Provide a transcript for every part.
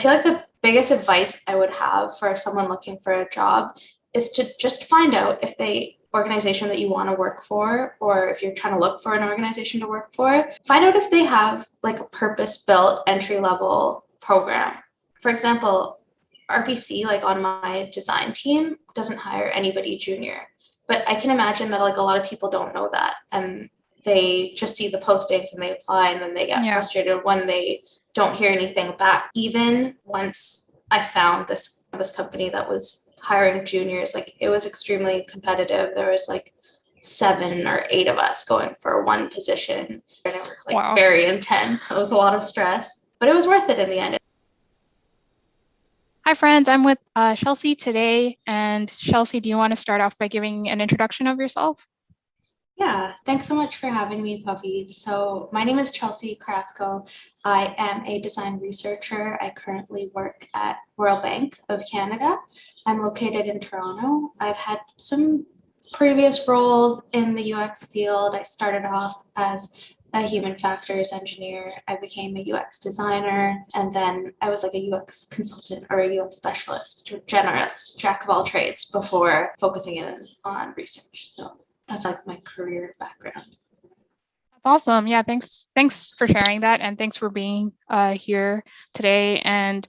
feel like the biggest advice I would have for someone looking for a job is to just find out if the organization that you want to work for, or if you're trying to look for an organization to work for, find out if they have like a purpose-built entry-level program. For example, RBC, like on my design team, doesn't hire anybody junior. But I can imagine that like a lot of people don't know that, and they just see the postings and they apply, and then they get frustrated when they don't hear anything back. Even once I found this company that was hiring juniors, like it was extremely competitive. There was like 7 or 8 of us going for one position, and it was like very intense. It was a lot of stress, but it was worth it in the end. Hi, friends. I'm with Chelsea today. And Chelsea, do you want to start off by giving an introduction of yourself? Yeah, thanks so much for having me, Pavi. So my name is Chelsea Carrasco. I am a design researcher. I currently work at Royal Bank of Canada. I'm located in Toronto. I've had some previous roles in the UX field. I started off as a human factors engineer. I became a UX designer, and then I was like a UX consultant or a UX specialist, generalist, jack of all trades before focusing in on research. So that's like my career background. That's awesome. Yeah, thanks for sharing that, and thanks for being here today. And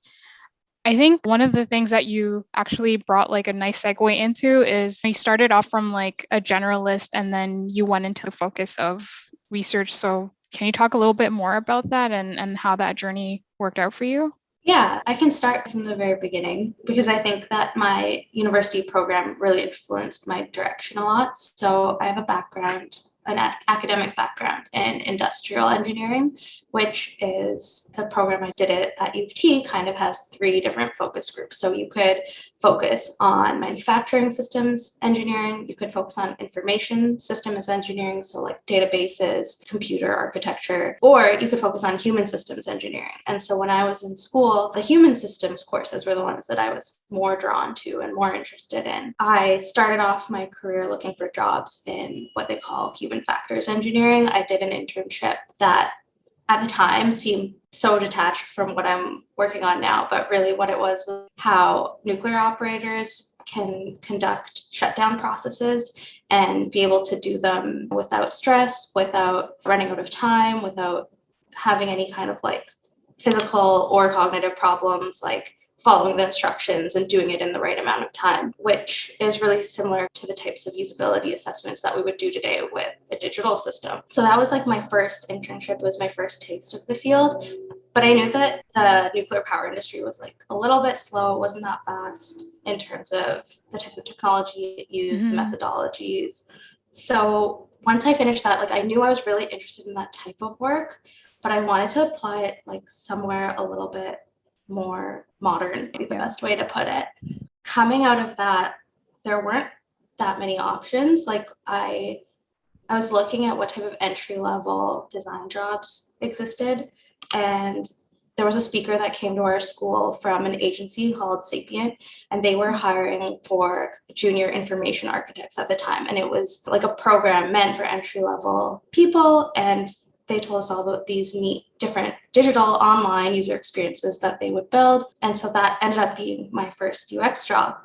I think one of the things that you actually brought like a nice segue into is you started off from like a generalist and then you went into the focus of research. So can you talk a little bit more about that and how that journey worked out for you? Yeah, I can start from the very beginning because I think that my university program really influenced my direction a lot. So I have a background, an academic background in industrial engineering, which is the program I did it at U of T kind of has 3 different focus groups. So you could focus on manufacturing systems engineering, you could focus on information systems engineering, so like databases, computer architecture, or you could focus on human systems engineering. And so when I was in school, the human systems courses were the ones that I was more drawn to and more interested in. I started off my career looking for jobs in what they call human factors engineering. I did an internship that at the time seemed so detached from what I'm working on now, but really what it was how nuclear operators can conduct shutdown processes and be able to do them without stress, without running out of time, without having any kind of like physical or cognitive problems, like following the instructions and doing it in the right amount of time, which is really similar to the types of usability assessments that we would do today with a digital system. So that was like my first internship. It was my first taste of the field. But I knew that the nuclear power industry was like a little bit slow. It wasn't that fast in terms of the types of technology it used, the methodologies. So once I finished that, like I knew I was really interested in that type of work, but I wanted to apply it like somewhere a little bit more modern, maybe the best way to put it. Coming out of that, there weren't that many options. Like I was looking at what type of entry-level design jobs existed, and there was a speaker that came to our school from an agency called Sapient, and they were hiring for junior information architects at the time. And it was like a program meant for entry-level people, and they told us all about these neat different digital online user experiences that they would build. And so that ended up being my first UX job.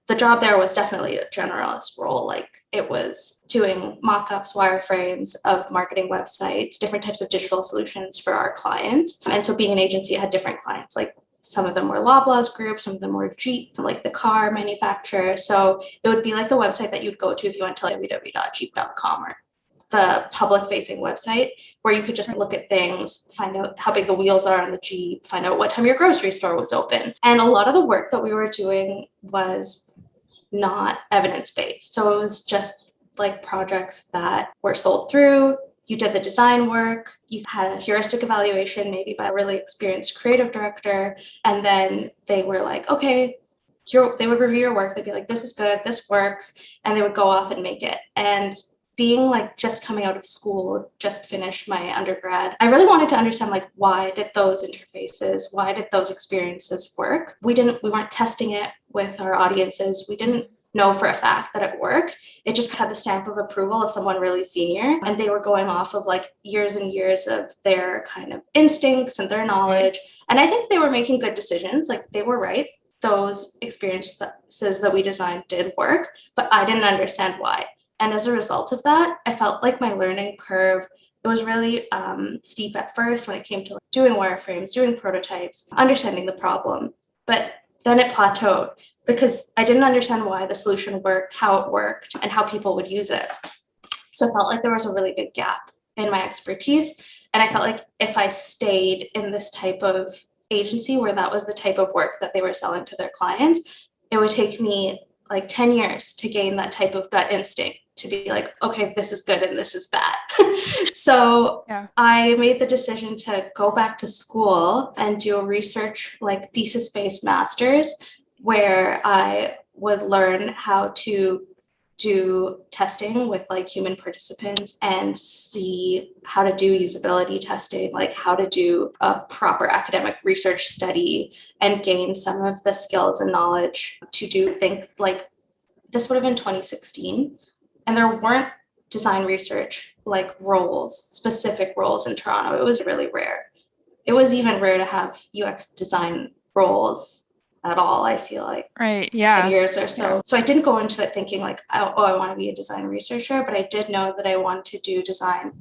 The job there was definitely a generalist role. Like it was doing mock-ups, wireframes of marketing websites, different types of digital solutions for our clients. And so being an agency had different clients, like some of them were Loblaws Group, some of them were Jeep, like the car manufacturer. So it would be like the website that you'd go to if you went to like www.jeep.com or the public-facing website where you could just look at things, find out how big the wheels are on the Jeep, find out what time your grocery store was open. And a lot of the work that we were doing was not evidence-based. So it was just like projects that were sold through. You did the design work, you had a heuristic evaluation, maybe by a really experienced creative director, and then they were like, okay, they would review your work. They'd be like, this is good, this works, and they would go off and make it. And being like just coming out of school, just finished my undergrad, I really wanted to understand like why did those interfaces, why did those experiences work? We weren't testing it with our audiences. We didn't know for a fact that it worked. It just had the stamp of approval of someone really senior. And they were going off of like years and years of their kind of instincts and their knowledge. And I think they were making good decisions. Like they were right. Those experiences that we designed did work, but I didn't understand why. And as a result of that, I felt like my learning curve, it was really steep at first when it came to like, doing wireframes, doing prototypes, understanding the problem. But then it plateaued because I didn't understand why the solution worked, how it worked, and how people would use it. So I felt like there was a really big gap in my expertise. And I felt like if I stayed in this type of agency where that was the type of work that they were selling to their clients, it would take me like 10 years to gain that type of gut instinct to be like, okay, this is good and this is bad. So I made the decision to go back to school and do a research, like thesis-based master's, where I would learn how to do testing with like human participants and see how to do usability testing, like how to do a proper academic research study and gain some of the skills and knowledge to do things like this would have been 2016. And there weren't design research like roles, specific roles in Toronto. It was really rare. It was even rare to have UX design roles at all, I feel like. Right. Yeah. 10 years or so. So I didn't go into it thinking like, oh, I want to be a design researcher, but I did know that I wanted to do design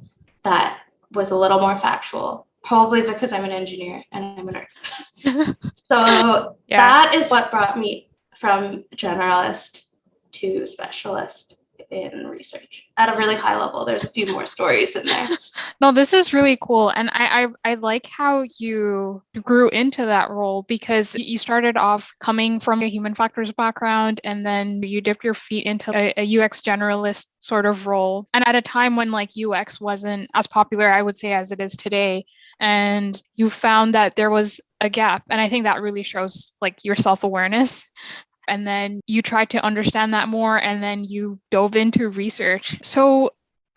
that was a little more factual, probably because I'm an engineer and I'm a nerd. So that is what brought me from generalist to specialist in research at a really high level. There's a few more stories in there. No, this is really cool. And I like how you grew into that role because you started off coming from a human factors background and then you dipped your feet into a UX generalist sort of role. And at a time when like UX wasn't as popular, I would say, as it is today. And you found that there was a gap. And I think that really shows like your self-awareness. And then you tried to understand that more and then you dove into research. So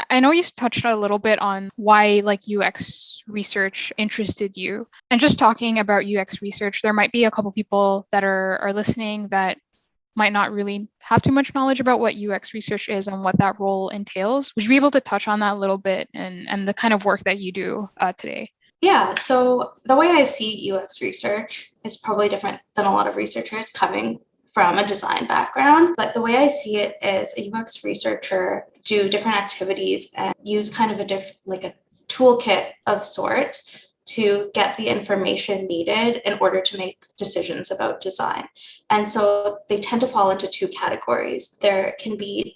I know you touched a little bit on why like UX research interested you. And just talking about UX research, there might be a couple people that are listening that might not really have too much knowledge about what UX research is and what that role entails. Would you be able to touch on that a little bit and the kind of work that you do today? Yeah, so the way I see UX research is probably different than a lot of researchers coming from a design background. But the way I see it is a UX researcher do different activities and use kind of a toolkit of sorts to get the information needed in order to make decisions about design. And so they tend to fall into two categories. There can be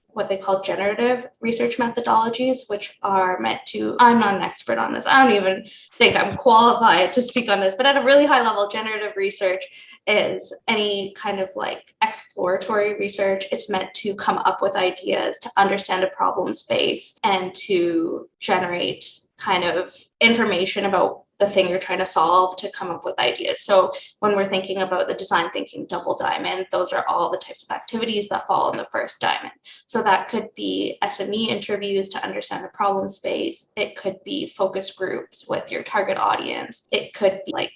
what they call generative research methodologies, which are meant to, I'm not an expert on this. I don't even think I'm qualified to speak on this, but at a really high level, generative research is any kind of like exploratory research. It's meant to come up with ideas, to understand a problem space, and to generate kind of information about the thing you're trying to solve to come up with ideas. So when we're thinking about the design thinking double diamond, those are all the types of activities that fall in the first diamond. So that could be SME interviews to understand the problem space. It could be focus groups with your target audience. It could be like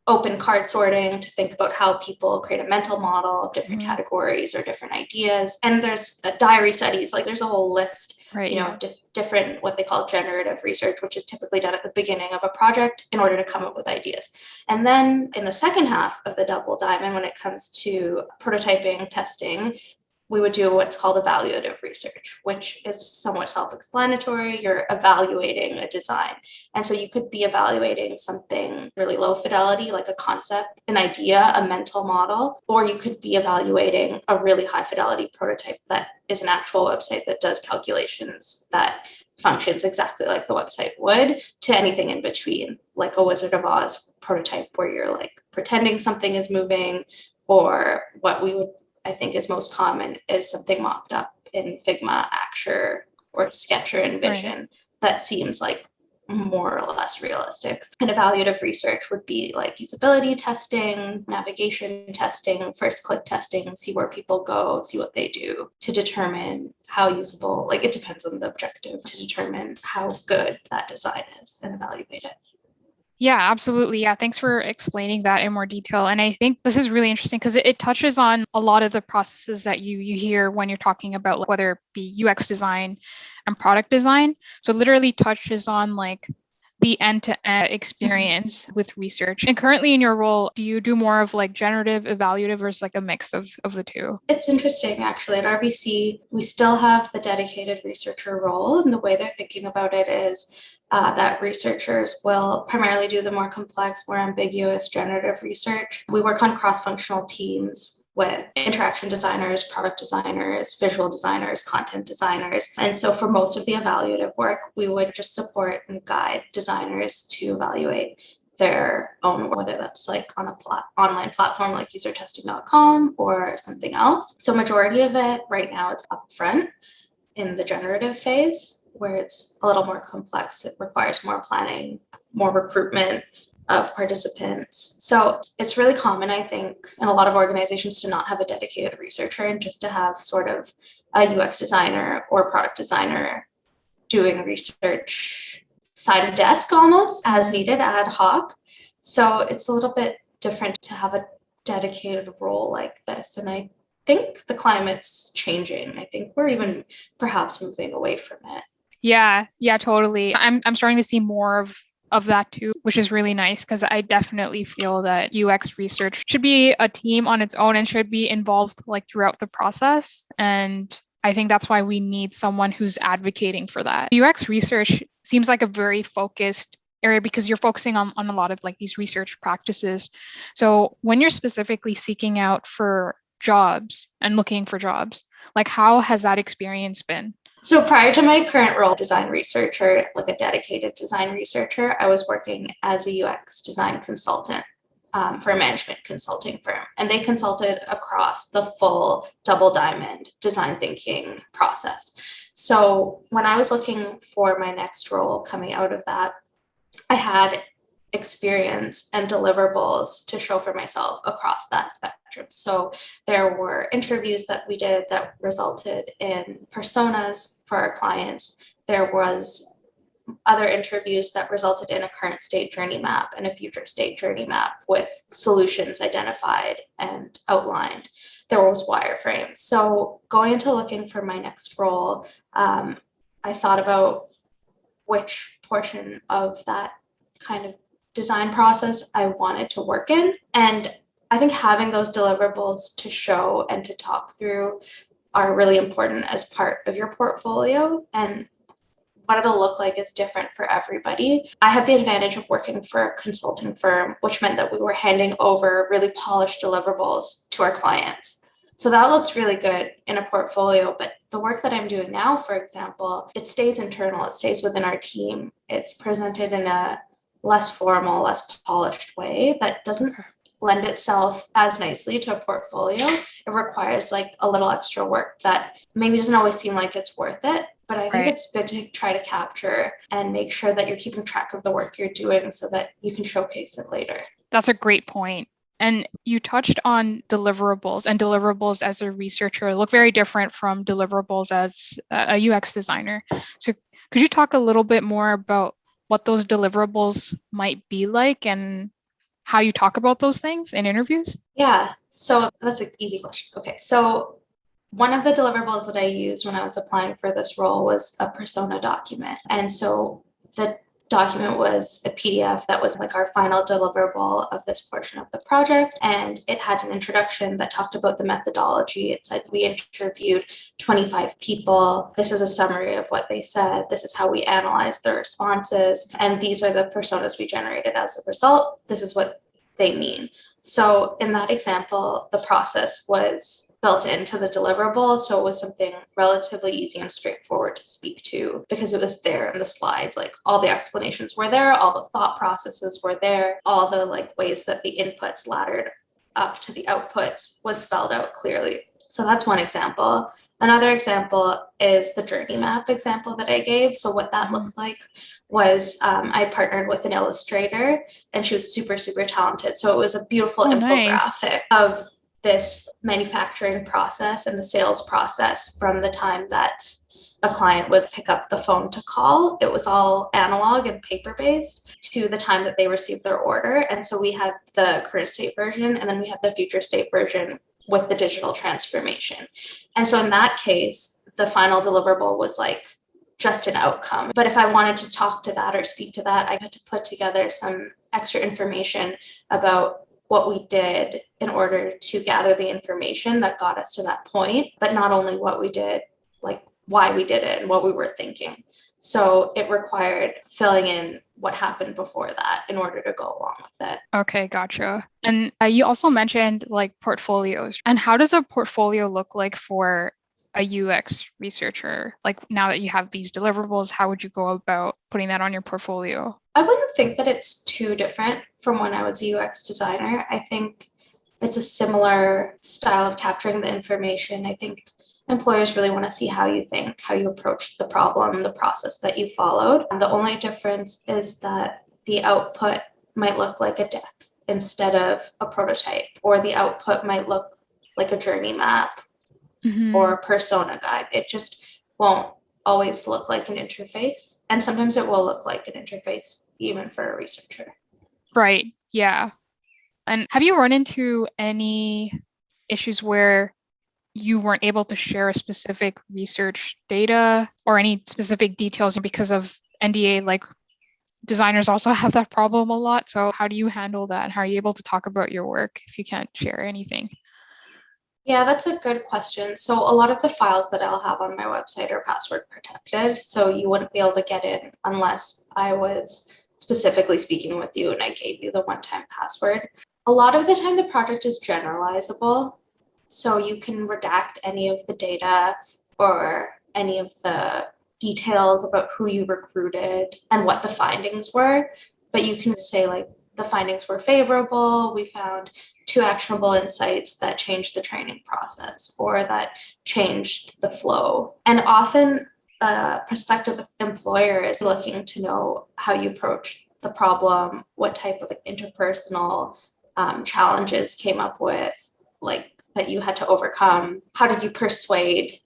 open card sorting to think about how people create a mental model of different categories or different ideas. And there's diary studies, like there's a whole list, different what they call generative research, which is typically done at the beginning of a project in order to come up with ideas. And then in the second half of the double diamond, when it comes to prototyping, testing, we would do what's called evaluative research, which is somewhat self-explanatory. You're evaluating a design. And so you could be evaluating something really low fidelity, like a concept, an idea, a mental model, or you could be evaluating a really high fidelity prototype that is an actual website that does calculations that functions exactly like the website would, to anything in between, like a Wizard of Oz prototype where you're like pretending something is moving, or what we would I think is most common is something mocked up in Figma, Axure, or Sketch or InVision that seems like more or less realistic. And evaluative research would be like usability testing, navigation testing, first click testing, see where people go, see what they do to determine how usable, like it depends on the objective, to determine how good that design is and evaluate it. Yeah, absolutely. Yeah, thanks for explaining that in more detail. And I think this is really interesting because it touches on a lot of the processes that you hear when you're talking about like, whether it be UX design and product design. So it literally touches on like the end-to-end experience with research. And currently in your role, do you do more of like generative, evaluative, or is like a mix of the two? It's interesting, actually. At RBC, we still have the dedicated researcher role, and the way they're thinking about it is that researchers will primarily do the more complex, more ambiguous generative research. We work on cross-functional teams with interaction designers, product designers, visual designers, content designers. And so for most of the evaluative work, we would just support and guide designers to evaluate their own, whether that's like on a online platform like usertesting.com or something else. So majority of it right now is upfront in the generative phase, where it's a little more complex. It requires more planning, more recruitment of participants. So it's really common, I think, in a lot of organizations to not have a dedicated researcher and just to have sort of a UX designer or product designer doing research side of desk almost as needed, ad hoc. So it's a little bit different to have a dedicated role like this. And I think the climate's changing. I think we're even perhaps moving away from it. Yeah, yeah, totally. I'm starting to see more of that too, which is really nice because I definitely feel that UX research should be a team on its own and should be involved like throughout the process. And I think that's why we need someone who's advocating for that. UX research seems like a very focused area because you're focusing on a lot of like these research practices. So when you're specifically seeking out for jobs and looking for jobs, like how has that experience been? So prior to my current role, design researcher, like a dedicated design researcher, I was working as a UX design consultant for a management consulting firm. And they consulted across the full double diamond design thinking process. So when I was looking for my next role coming out of that, I had experience and deliverables to show for myself across that spectrum. So there were interviews that we did that resulted in personas for our clients. There was other interviews that resulted in a current state journey map and a future state journey map with solutions identified and outlined. There was wireframes. So going into looking for my next role, I thought about which portion of that kind of design process I wanted to work in. And I think having those deliverables to show and to talk through are really important as part of your portfolio. And what it'll look like is different for everybody. I had the advantage of working for a consulting firm, which meant that we were handing over really polished deliverables to our clients. So that looks really good in a portfolio, but the work that I'm doing now, for example, it stays internal, it stays within our team. It's presented in a less formal, less polished way that doesn't lend itself as nicely to a portfolio. It requires like a little extra work that maybe doesn't always seem like it's worth it, but I think it's good to try to capture and make sure that you're keeping track of the work you're doing so that you can showcase it later. That's a great point. And you touched on deliverables, and deliverables as a researcher look very different from deliverables as a UX designer. So could you talk a little bit more about what those deliverables might be like and how you talk about those things in interviews? Yeah, so that's an easy question. Okay, so one of the deliverables that I used when I was applying for this role was a persona document. And so the document was a PDF that was like our final deliverable of this portion of the project. And it had an introduction that talked about the methodology. It said we interviewed 25 people. This is a summary of what they said. This is how we analyzed their responses. And these are the personas we generated as a result. This is what they mean. So in that example, the process was built into the deliverable. So it was something relatively easy and straightforward to speak to because it was there in the slides. Like all the explanations were there, all the thought processes were there, all the like ways that the inputs laddered up to the outputs was spelled out clearly. So that's one example. Another example is the journey map example that I gave. So what that looked like was I partnered with an illustrator and she was super, super talented. So it was a beautiful infographic of this manufacturing process and the sales process from the time that a client would pick up the phone to call. It was all analog and paper-based to the time that they received their order. And so we had the current state version, and then we had the future state version with the digital transformation. And so in that case, the final deliverable was like just an outcome. But if I wanted to talk to that or speak to that, I had to put together some extra information about what we did in order to gather the information that got us to that point, but not only what we did, like why we did it and what we were thinking. So it required filling in what happened before that in order to go along with it. Okay, gotcha. And you also mentioned like portfolios. And how does a portfolio look like for a UX researcher? Like now that you have these deliverables, how would you go about putting that on your portfolio? I wouldn't think that it's too different from when I was a UX designer. I think it's a similar style of capturing the information. I think employers really want to see how you think, how you approach the problem, the process that you followed. And the only difference is that the output might look like a deck instead of a prototype, or the output might look like a journey map or a persona guide. It just won't always look like an interface. And sometimes it will look like an interface, even for a researcher. Right. Yeah. And have you run into any issues where you weren't able to share a specific research data or any specific details because of NDA? Like designers also have that problem a lot. So how do you handle that? How are you able to talk about your work if you can't share anything? Yeah, that's a good question. So a lot of the files that I'll have on my website are password protected. So you wouldn't be able to get in unless I was specifically speaking with you and I gave you the one-time password. A lot of the time the project is generalizable. So you can redact any of the data or any of the details about who you recruited and what the findings were. But you can say like the findings were favorable. We found 2 actionable insights that changed the training process or that changed the flow. And often a prospective employer is looking to know how you approach the problem, what type of interpersonal challenges came up with, like that you had to overcome. How did you persuade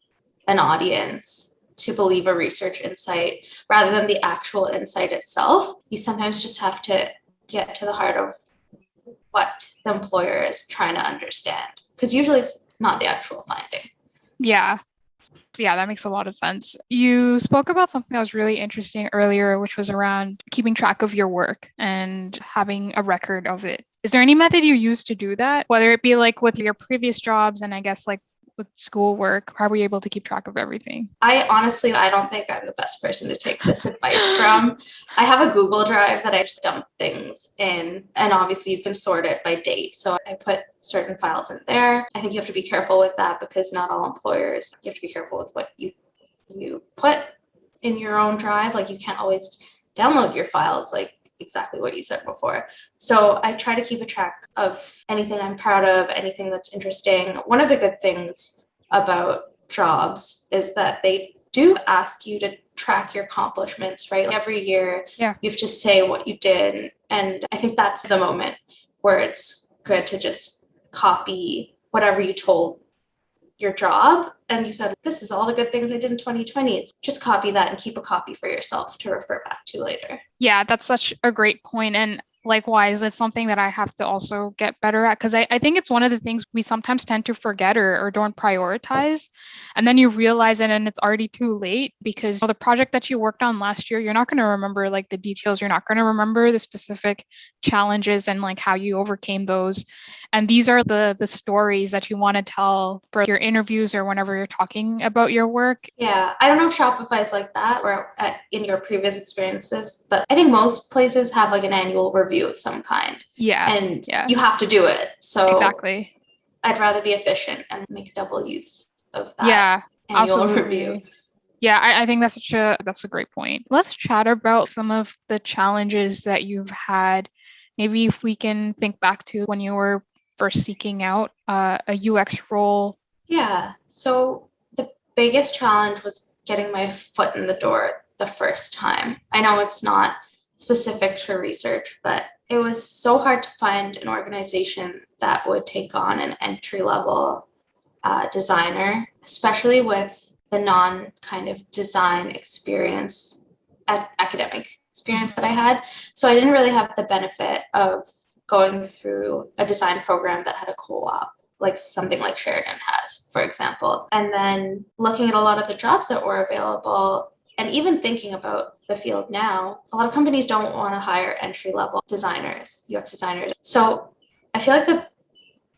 an audience to believe a research insight rather than the actual insight itself? You sometimes just have to get to the heart of what the employer is trying to understand, because usually it's not the actual finding. Yeah. Yeah, that makes a lot of sense. You spoke about something that was really interesting earlier, which was around keeping track of your work and having a record of it. Is there any method you use to do that? Whether it be like with your previous jobs and I guess like with schoolwork, how were you able to keep track of everything? I don't think I'm the best person to take this advice from. I have a Google Drive that I just dump things in, and obviously you can sort it by date. So I put certain files in there. I think you have to be careful with that because not all employers, you have to be careful with what you put in your own drive. Like you can't always download your files, like exactly what you said before. So I try to keep a track of anything I'm proud of, anything that's interesting. One of the good things about jobs is that they do ask you to track your accomplishments, right? Every year, Yeah. you have to say what you did. And I think that's the moment where it's good to just copy whatever you told your job and you said, this is all the good things I did in 2020. It's just copy that and keep a copy for yourself to refer back to later. Yeah, that's such a great point. And likewise, it's something that I have to also get better at because I think it's one of the things we sometimes tend to forget or don't prioritize. And then you realize it and it's already too late because the project that you worked on last year, you're not going to remember like the details. You're not going to remember the specific challenges and like how you overcame those. And these are the stories that you want to tell for your interviews or whenever you're talking about your work. Yeah, I don't know if Shopify is like that or in your previous experiences, but I think most places have like an annual review of some kind. Yeah. And you have to do it. So exactly. I'd rather be efficient and make double use of that annual review. Yeah, I think that's a great point. Let's chat about some of the challenges that you've had. Maybe if we can think back to when you were first seeking out a UX role. Yeah, so the biggest challenge was getting my foot in the door the first time. I know it's not specific to research, but it was so hard to find an organization that would take on an entry level designer, especially with the non kind of design experience, academic experience that I had. So I didn't really have the benefit of going through a design program that had a co-op, like something like Sheridan has, for example. And then looking at a lot of the jobs that were available, and even thinking about the field now, a lot of companies don't want to hire entry-level designers, UX designers. So I feel like the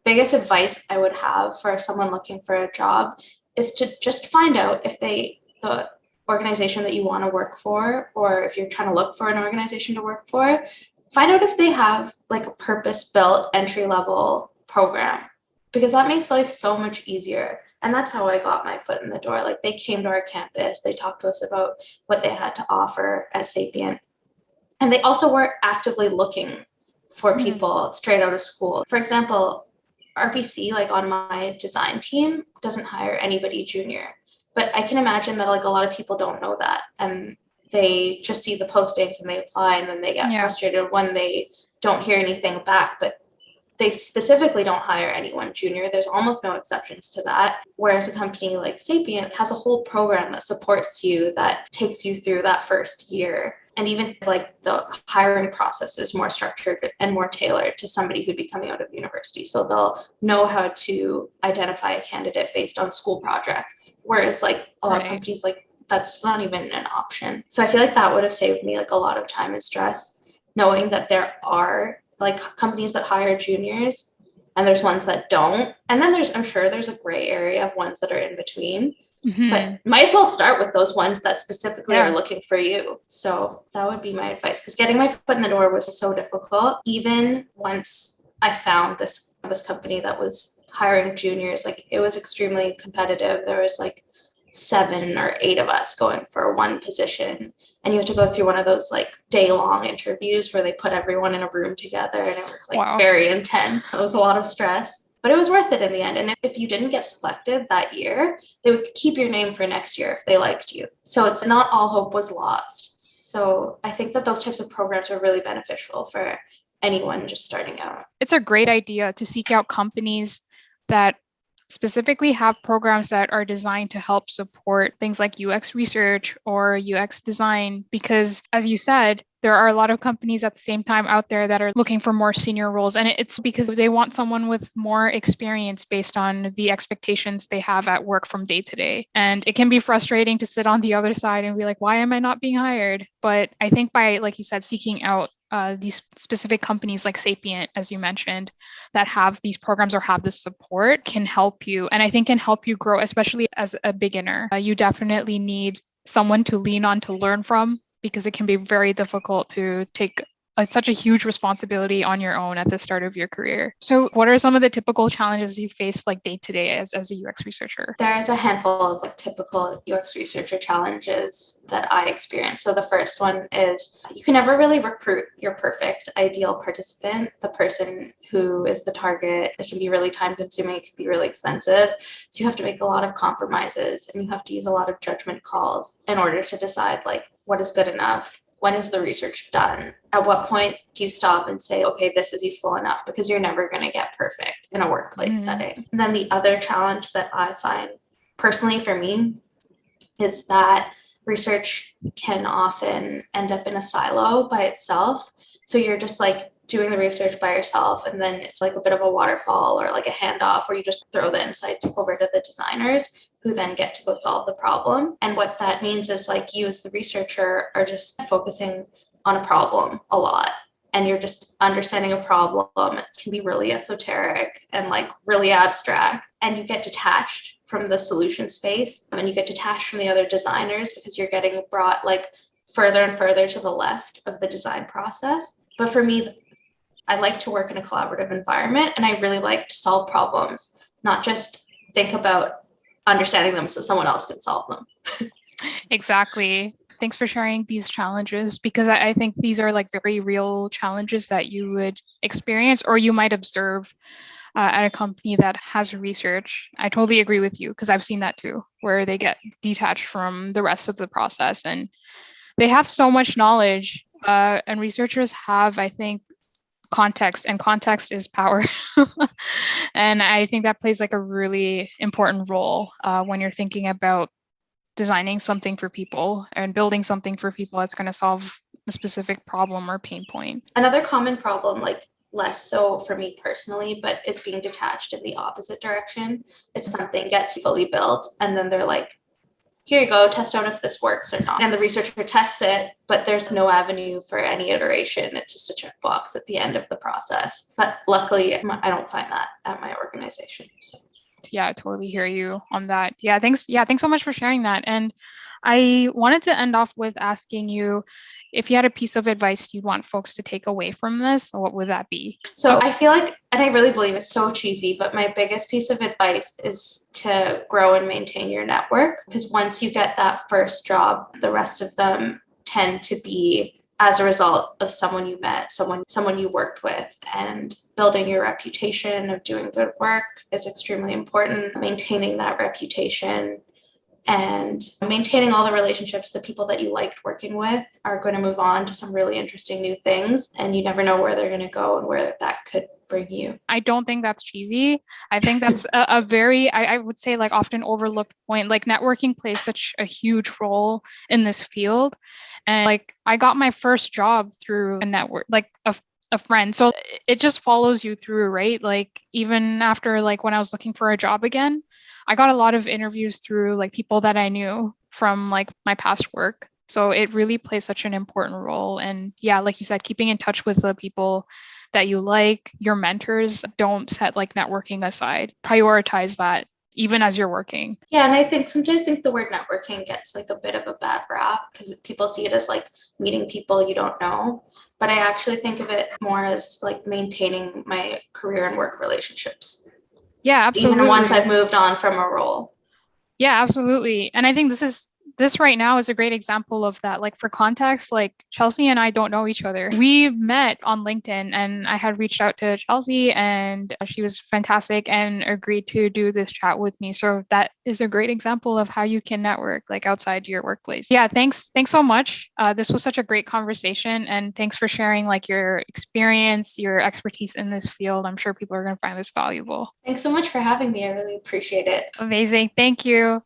biggest advice I would have for someone looking for a job is to just find out if the organization that you want to work for, or if you're trying to look for an organization to work for, find out if they have like a purpose-built entry-level program, because that makes life so much easier. And that's how I got my foot in the door. Like, they came to our campus, they talked to us about what they had to offer at Sapient. And they also were actively looking for people straight out of school. For example, RBC, like on my design team, doesn't hire anybody junior. But I can imagine that like a lot of people don't know that, and they just see the postings and they apply, and then they get frustrated when they don't hear anything back. But they specifically don't hire anyone junior. There's almost no exceptions to that. Whereas a company like Sapient has a whole program that supports you, that takes you through that first year. And even like the hiring process is more structured and more tailored to somebody who'd be coming out of university. So they'll know how to identify a candidate based on school projects. Whereas like a lot of companies, like that's not even an option. So I feel like that would have saved me like a lot of time and stress, knowing that there are like companies that hire juniors and there's ones that don't. And then I'm sure there's a gray area of ones that are in between. But might as well start with those ones that specifically are looking for you. So that would be my advice, because getting my foot in the door was so difficult. Even once I found this company that was hiring juniors, like it was extremely competitive. There was like 7 or 8 of us going for one position. And you have to go through one of those like day-long interviews where they put everyone in a room together, and it was like very intense. It was a lot of stress. But it was worth it in the end. And if you didn't get selected that year, they would keep your name for next year if they liked you. So it's not all hope was lost. So I think that those types of programs are really beneficial for anyone just starting out. It's a great idea to seek out companies that specifically have programs that are designed to help support things like UX research or UX design, because as you said, there are a lot of companies at the same time out there that are looking for more senior roles. And it's because they want someone with more experience based on the expectations they have at work from day to day. And it can be frustrating to sit on the other side and be like, why am I not being hired? But I think by, like you said, seeking out these specific companies like Sapient, as you mentioned, that have these programs or have this support can help you. And I think can help you grow, especially as a beginner. You definitely need someone to lean on, to learn from, because it can be very difficult to take such a huge responsibility on your own at the start of your career. So what are some of the typical challenges you face like day to day as a UX researcher? There's a handful of like typical UX researcher challenges that I experience. So the first one is you can never really recruit your perfect ideal participant, the person who is the target. It can be really time consuming, it can be really expensive. So you have to make a lot of compromises, and you have to use a lot of judgment calls in order to decide like what is good enough. When is the research done? At what point do you stop and say, okay, this is useful enough? Because you're never going to get perfect in a workplace setting. And then the other challenge that I find personally for me is that research can often end up in a silo by itself. So you're just like doing the research by yourself, and then it's like a bit of a waterfall or like a handoff where you just throw the insights over to the designers, who then get to go solve the problem. And what that means is like you as the researcher are just focusing on a problem a lot, and you're just understanding a problem. It can be really esoteric and like really abstract, and you get detached from the solution space, and you get detached from the other designers because you're getting brought like further and further to the left of the design process. But for me, I like to work in a collaborative environment, and I really like to solve problems, not just think about understanding them so someone else can solve them. Exactly. Thanks for sharing these challenges, because I think these are like very real challenges that you would experience or you might observe at a company that has research. I totally agree with you, because I've seen that too, where they get detached from the rest of the process and they have so much knowledge And researchers have, I think, context, and context is power. And I think that plays like a really important role when you're thinking about designing something for people and building something for people that's going to solve a specific problem or pain point. Another common problem, like less so for me personally, but it's being detached in the opposite direction. It's something gets fully built and then they're like, here you go, test out if this works or not. And the researcher tests it, but there's no avenue for any iteration. It's just a checkbox at the end of the process. But luckily, I don't find that at my organization. So. Yeah, I totally hear you on that. Yeah, thanks. Yeah, thanks so much for sharing that. And I wanted to end off with asking you if you had a piece of advice you'd want folks to take away from this, what would that be? So I feel like, and I really believe it's so cheesy, but my biggest piece of advice is to grow and maintain your network. Because once you get that first job, the rest of them tend to be as a result of someone you met, someone you worked with, and building your reputation of doing good work is extremely important. Maintaining that reputation and maintaining all the relationships, the people that you liked working with are going to move on to some really interesting new things, and you never know where they're going to go and where that could bring you. I don't think that's cheesy. I think that's a very, I would say, like often overlooked point. Like networking plays such a huge role in this field. And like I got my first job through a network, like a friend. So it just follows you through, right? Like even after like when I was looking for a job again, I got a lot of interviews through like people that I knew from like my past work. So it really plays such an important role. And yeah, like you said, keeping in touch with the people that you like, your mentors, don't set like networking aside. Prioritize that even as you're working. Yeah, and I think sometimes the word networking gets like a bit of a bad rap because people see it as like meeting people you don't know. But I actually think of it more as like maintaining my career and work relationships. Yeah, absolutely. Even once I've moved on from a role. Yeah, absolutely. And I think this right now is a great example of that. Like for context, like Chelsea and I don't know each other. We met on LinkedIn and I had reached out to Chelsea and she was fantastic and agreed to do this chat with me. So that is a great example of how you can network like outside your workplace. Yeah, thanks so much. This was such a great conversation and thanks for sharing like your experience, your expertise in this field. I'm sure people are going to find this valuable. Thanks so much for having me. I really appreciate it. Amazing. Thank you.